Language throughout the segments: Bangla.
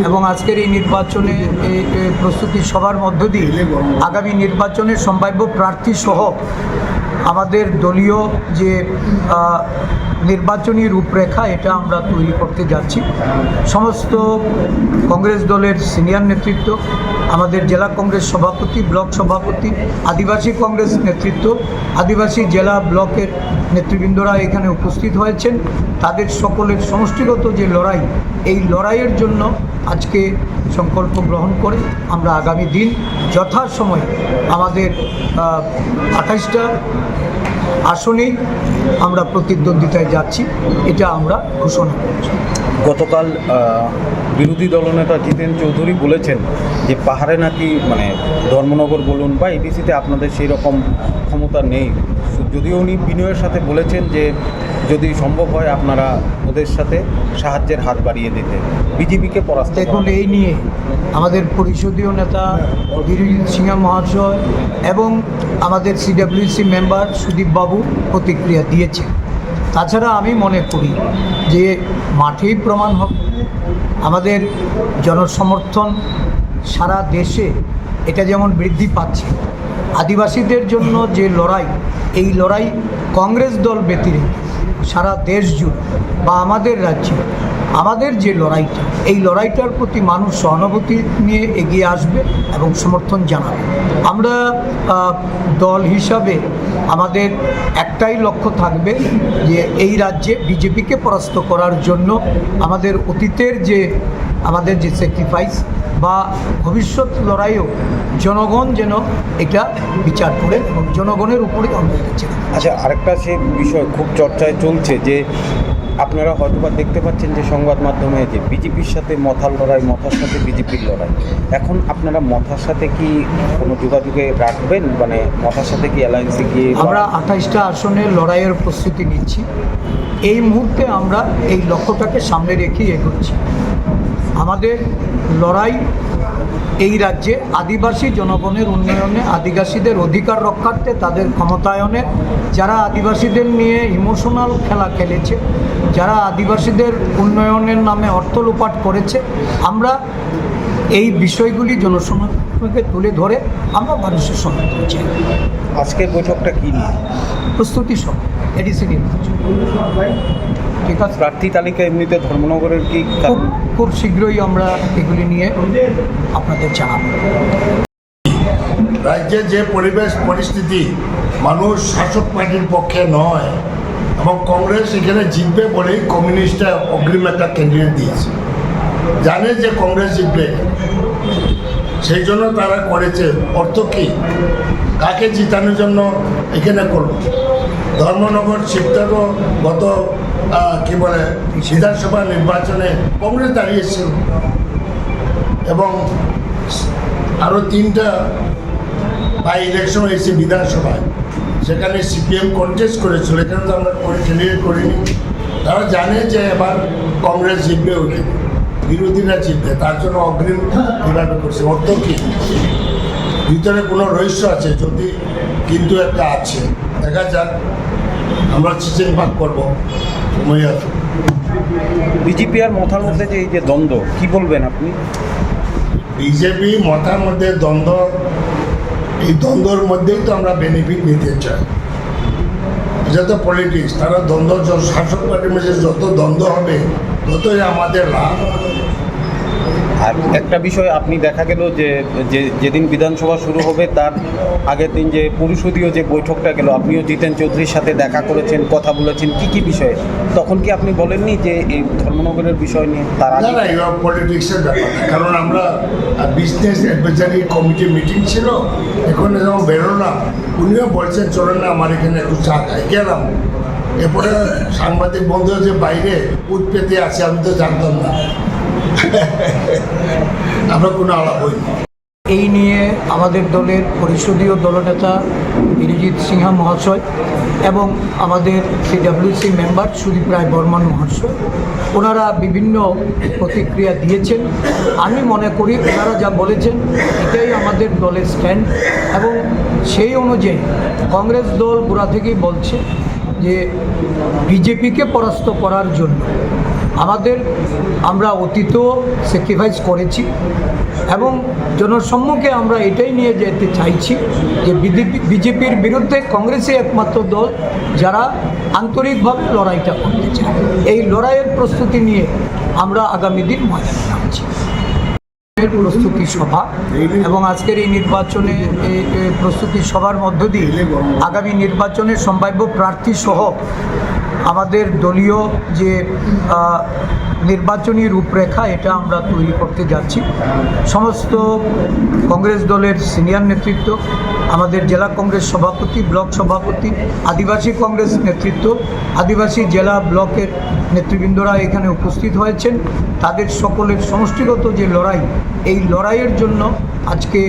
এবং আজকের এই নির্বাচনে এই প্রস্তুতি সভার মধ্য দিয়ে আগামী নির্বাচনের সম্ভাব্য প্রার্থী সহ আমাদের দলীয় যে নির্বাচনী রূপরেখা এটা আমরা তৈরি করতে যাচ্ছি। সমস্ত কংগ্রেস দলের সিনিয়র নেতৃত্ব, আমাদের জেলা কংগ্রেস সভাপতি, ব্লক সভাপতি, আদিবাসী কংগ্রেস নেতৃত্ব, আদিবাসী জেলা ব্লকের নেতৃবৃন্দরা এখানে উপস্থিত হয়েছেন। তাদের সকলের সমষ্টিগত যে লড়াই, এই লড়াইয়ের জন্য আজকে সংকল্প গ্রহণ করে আমরা আগামী দিন যথাসময়ে আমাদের 28টা আসনেই আমরা প্রতিদ্বন্দ্বিতায় যাচ্ছি, এটা আমরা ঘোষণা করছি। গতকাল বিরোধী দলনেতা জিতেন চৌধুরী বলেছেন যে পাহাড়ে নাকি ধর্মনগর বলুন বা এডিসিতে আপনাদের সেই রকম ক্ষমতা নেই, যদিও উনি বিনয়ের সাথে বলেছেন যে যদি সম্ভব হয় আপনারা ওদের সাথে সাহায্যের হাত বাড়িয়ে দিতে বিজেপিকে পরাস্ত। দেখুন, এই নিয়ে আমাদের পরিষদীয় নেতা বীরজিৎ সিংহ মহাশয় এবং আমাদের সিডব্লিউসি মেম্বার সুদীপ বাবু প্রতিক্রিয়া দিয়েছে। তাছাড়া আমি মনে করি যে মাঠেই প্রমাণ হবে। আমাদের জনসমর্থন সারা দেশে এটা যেমন বৃদ্ধি পাচ্ছে, আদিবাসীদের জন্য যে লড়াই, এই লড়াই কংগ্রেস দল ব্যতিরেকে সারা দেশ জুড়ে বা আমাদের রাজ্যে আমাদের যে লড়াইটা, এই লড়াইটার প্রতি মানুষ সহানুভূতি নিয়ে এগিয়ে আসবে এবং সমর্থন জানাবে। আমরা দল হিসাবে আমাদের একটাই লক্ষ্য থাকবে যে এই রাজ্যে বিজেপিকে পরাস্ত করার জন্য আমাদের অতীতের যে আমাদের যে স্যাক্রিফাইস বা ভবিষ্যৎ লড়াইও জনগণ যেন এটা বিচার করে এবং জনগণের উপরে আমরা চাই। আচ্ছা, আরেকটা সে বিষয় খুব চর্চায় চলছে যে আপনারা হয়তোবা দেখতে পাচ্ছেন যে সংবাদ মাধ্যমে যে বিজেপির সাথে মথার লড়াই, মথার সাথে বিজেপির লড়াই। এখন আপনারা মথার সাথে কি কোনো যোগাযোগে রাখবেন? মথার সাথে কি অ্যালায়েন্সে গিয়ে আমরা 28টা আসনের লড়াইয়ের প্রস্তুতি নিচ্ছি। এই মুহূর্তে আমরা এই লক্ষ্যটাকে সামনে রেখেই এগোচ্ছি। আমাদের লড়াই এই রাজ্যে আদিবাসী জনগণের উন্নয়নে, আদিবাসীদের অধিকার রক্ষার্থে, তাদের ক্ষমতায়নে, যারা আদিবাসীদের নিয়ে ইমোশনাল খেলা খেলেছে, যারা আদিবাসীদের উন্নয়নের নামে অর্থ লোপাট করেছে, আমরা এই বিষয়গুলি জনসমক্ষে তুলে ধরে আমরা মানুষের সমর্থন চাই। আজকের বৈঠকটা কী নিয়ে? প্রস্তুতি সহ এডিসি নির্বাচন। ঠিক আছে, প্রার্থী তালিকা এমনিতে ধর্মনগরের কি খুব শীঘ্রই আমরা এগুলি নিয়ে আপনাদের জানাবো। রাজ্যে যে পরিস্থিতি, মানুষ শাসক পার্টির পক্ষে নয় এবং কংগ্রেস এখানে জিতবে বলেই কমিউনিস্টরা অগ্রিম একটা ক্যান্ডিডেট দিয়েছে, জানে যে কংগ্রেস জিতবে, সেই জন্য তারা করেছে। অর্থ কী? কাকে জিতানোর জন্য এখানে করল? ধর্মনগর শিবটারও গত বিধানসভা নির্বাচনে কংগ্রেস দাঁড়িয়েছিল এবং আরও 3টা বাই ইলেকশন হয়েছে বিধানসভায়, সেখানে সিপিএম কন্টেস্ট করেছিল, এখানে তো আমরা ক্যান্ডিডেট করিনি। তারা জানে যে এবার কংগ্রেস জিতবে, ওখানে বিরোধীরা জিতবে, তার জন্য অগ্রিম এভাবে করছে। অর্থ কী? ভিতরে কোনো রহস্য আছে যদি, কিন্তু একটা আছে, দেখা যাক, আমরা চিচিং ভাগ করবো, সময় আছে। বিজেপি আর মথার মধ্যে যে এই যে দ্বন্দ্ব, কি বলবেন আপনি? বিজেপি মথার মধ্যে দ্বন্দ্ব, এই দ্বন্দ্বর মধ্যেই তো আমরা বেনিফিট নিতে চাই। এটা তো পলিটিক্স, তারা দ্বন্দ্ব, শাসক পার্টির মধ্যে যত দ্বন্দ্ব হবে ততই আমাদের লাভ। আর একটা বিষয় আপনি দেখা গেল যে যেদিন বিধানসভা শুরু হবে তার আগের দিন যে পরিষদীয় যে বৈঠকটা গেল, আপনিও জিতেন চৌধুরীর সাথে দেখা করেছেন, কথা বলেছেন, কি বিষয়ে? তখন কি আপনি বলেননি যে এই ধর্মনগরের বিষয় নিয়ে? তার আগে না, এবার পলিটিক্সের ব্যাপার, কারণ আমরা বিজনেস অ্যাডভাইজারি কমিটি মিটিং ছিল, এখন যখন বেরোলাম উনিও বলছেন চলেন না আমার এখানে একটু চা খাই, গেলাম। এরপরে সাংবাদিক বন্ধু যে বাইরে উঠ পেতে আছে, আমি তো জানতাম না, আমরা কোনো আলাপ হইনি। এই নিয়ে আমাদের দলের পরিষদীয় দলনেতা বীরজিৎ সিংহ মহাশয় এবং আমাদের সিডব্লিউসি মেম্বার সুদীপ রায় বর্মন মহাশয়, ওনারা বিভিন্ন প্রতিক্রিয়া দিয়েছেন। আমি মনে করি ওনারা যা বলেছেন এটাই আমাদের দলের স্ট্যান্ড এবং সেই অনুযায়ী কংগ্রেস দল গোড়া থেকেই বলছে যে বিজেপিকে পরাস্ত করার জন্য আমরা অতীতেও স্যাক্রিফাইস করেছি এবং জনসম্মুখে আমরা এটাই নিয়ে যেতে চাইছি যে বিজেপির বিরুদ্ধে কংগ্রেসই একমাত্র দল যারা আন্তরিকভাবে লড়াইটা করতে চায়। এই লড়াইয়ের প্রস্তুতি নিয়ে আমরা আগামী দিন ময়দানে নামছি। প্রস্তুতি সভা এবং আজকের এই নির্বাচনে এই প্রস্তুতি সভার মধ্য দিয়ে আগামী নির্বাচনে সম্ভাব্য প্রার্থী সহ আমাদের দলীয় যে নির্বাচনী রূপরেখা এটা আমরা তৈরি করতে যাচ্ছি। সমস্ত কংগ্রেস দলের সিনিয়র নেতৃত্ব, আমাদের জেলা কংগ্রেস সভাপতি, ব্লক সভাপতি, আদিবাসী কংগ্রেস নেতৃত্ব, আদিবাসী জেলা ব্লকের নেতৃবৃন্দরা এখানে উপস্থিত হয়েছেন। তাদের সকলের সমষ্টিগত যে লড়াই, এই লড়াইয়ের জন্য আজকে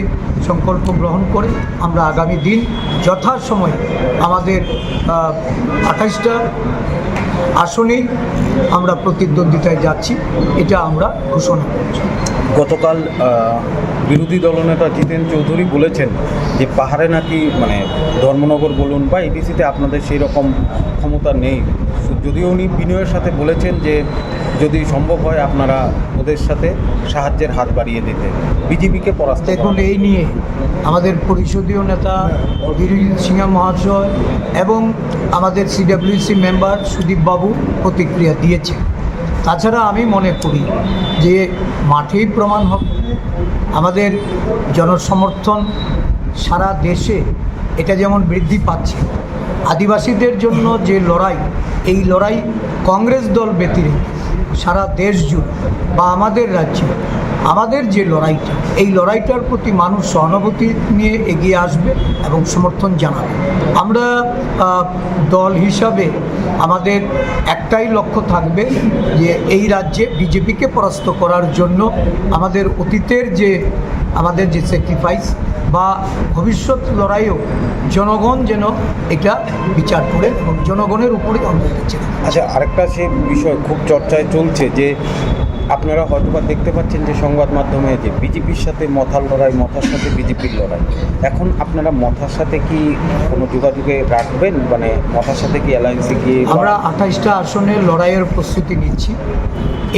সংকল্প গ্রহণ করে আমরা আগামী দিন যথাসময়ে আমাদের 28টা আসনেই আমরা প্রতিদ্বন্দ্বিতায় যাচ্ছি, এটা আমরা ঘোষণা করছি। গতকাল বিরোধী দলনেতা জিতেন চৌধুরী বলেছেন যে পাহাড়ে নাকি মানে ধর্মনগর বলুন বা এবিসিতে আপনাদের সেই রকম ক্ষমতা নেই, যদিও উনি বিনয়ের সাথে বলেছেন যে যদি সম্ভব হয় আপনারা ওদের সাথে সাহায্যের হাত বাড়িয়ে দিতে বিজেপিকে পরাস্ত। দেখুন, এই নিয়ে আমাদের পরিষদীয় নেতা বীরজিৎ সিংহ মহাশয় এবং আমাদের সিডব্লিউসি মেম্বার সুদীপ বাবু প্রতিক্রিয়া দিয়েছে। তাছাড়া আমি মনে করি যে মাঠেই প্রমাণ হবে। আমাদের জনসমর্থন সারা দেশে এটা যেমন বৃদ্ধি পাচ্ছে, আদিবাসীদের জন্য যে লড়াই, এই লড়াই কংগ্রেস দল ব্যতিরেকে সারা দেশ জুড়ে বা আমাদের রাজ্যে আমাদের যে লড়াইটা, এই লড়াইটার প্রতি মানুষ সহানুভূতি নিয়ে এগিয়ে আসবে এবং সমর্থন জানাবে। আমরা দল হিসাবে আমাদের একটাই লক্ষ্য থাকবে যে এই রাজ্যে বিজেপিকে পরাস্ত করার জন্য আমাদের অতীতের যে আমাদের যে স্যাক্রিফাইস বা ভবিষ্যৎ লড়াইও জনগণ যেন এটা বিচার করে এবং জনগণের উপরে আমরা দেখছি। আচ্ছা, আরেকটা সে বিষয় খুব চর্চায় চলছে যে আপনারা হয়তোবা দেখতে পাচ্ছেন যে সংবাদ মাধ্যমে যে বিজেপির সাথে মথার লড়াই, মথার সাথে বিজেপির লড়াই। এখন আপনারা মথার সাথে কি কোনো যোগাযোগে রাখবেন, মানে মথার সাথে কি অ্যালায়েন্সে গিয়ে? আমরা 28টা আসনের লড়াইয়ের প্রস্তুতি নিচ্ছি।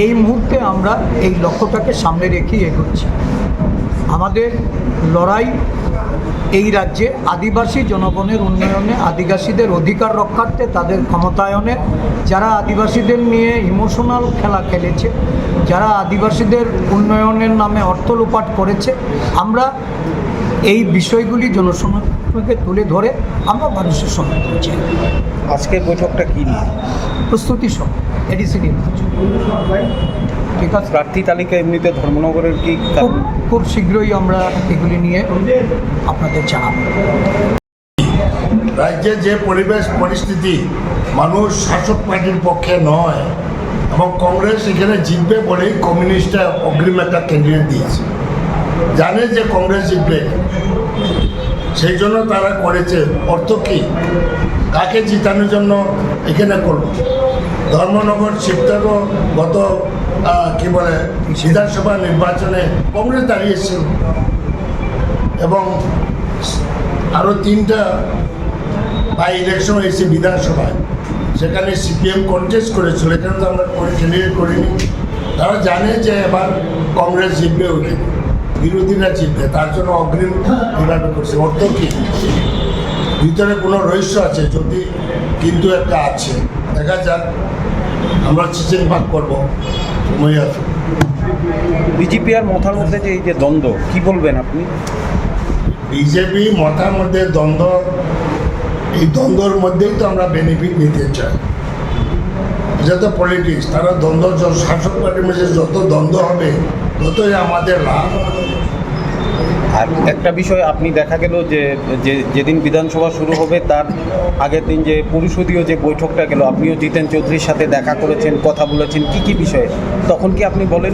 এই মুহূর্তে আমরা এই লক্ষ্যটাকে সামনে রেখেই এগোচ্ছি। আমাদের লড়াই এই রাজ্যে আদিবাসী জনগণের উন্নয়নে, আদিবাসীদের অধিকার রক্ষার্থে, তাদের ক্ষমতায়নে, যারা আদিবাসীদের নিয়ে ইমোশনাল খেলা খেলেছে, যারা আদিবাসীদের উন্নয়নের নামে অর্থ লোপাট করেছে, আমরা এই বিষয়গুলি জনসমক্ষে তুলে ধরে আমরা মানুষের সমর্থন চাই। আজকের বৈঠকটা কী নিয়ে? প্রস্তুতি সহ এডিসি নির্বাচন। ঠিক আছে, প্রার্থী তালিকা এমনিতে ধর্মনগরের কি খুব শীঘ্রই আমরা এগুলি নিয়ে আপনাদের জানাবো। রাজ্যে যে পরিবেশ পরিস্থিতি, মানুষ শাসক পার্টির পক্ষে নয় এবং কংগ্রেস এখানে জিতবে বলেই কমিউনিস্টরা অগ্রিম একটা ক্যান্ডিডেট দিয়েছে, জানে যে কংগ্রেস জিতবে, সেই জন্য তারা করেছে। অর্থ কী, কাকে জিতানোর জন্য এখানে করলো? ধর্মনগর শিবটারও গত কি বলে বিধানসভা নির্বাচনে কংগ্রেস দাঁড়িয়েছিল এবং আরও 3টা বাই ইলেকশন হয়েছে বিধানসভায়, সেখানে সিপিএম কন্টেস্ট করেছিল, এখানে তো আমরা ক্যান্ডিডেট করিনি। তারা জানে যে এবার কংগ্রেস জিতবে, ওখানে বিরোধীরা জিতবে, তার জন্য অগ্রিম এভাবে করছে। অর্থ কী, ভিতরে কোনো রহস্য আছে যদি, কিন্তু একটা আছে, দেখা যাক, আমরা চিচিং ভাগ করবো, সময় আছে। বিজেপি আর মথার মধ্যে যে এই যে দ্বন্দ্ব, কি বলবেন আপনি? বিজেপি মথার মধ্যে দ্বন্দ্ব, এই দ্বন্দ্বর মধ্যেই তো আমরা বেনিফিট নিতে চাই। এটা তো পলিটিক্স, তারা দ্বন্দ্ব, শাসক পার্টির মধ্যে যত দ্বন্দ্ব হবে ততই আমাদের লাভ। আর একটা বিষয় আপনি দেখা গেল যে যেদিন বিধানসভা শুরু হবে তার আগের দিন যে পরিষদীয় যে বৈঠকটা গেল, আপনিও জিতেন চৌধুরীর সাথে দেখা করেছেন, কথা বলেছেন, কি কি বিষয়ে, তখন কি আপনি বলেননি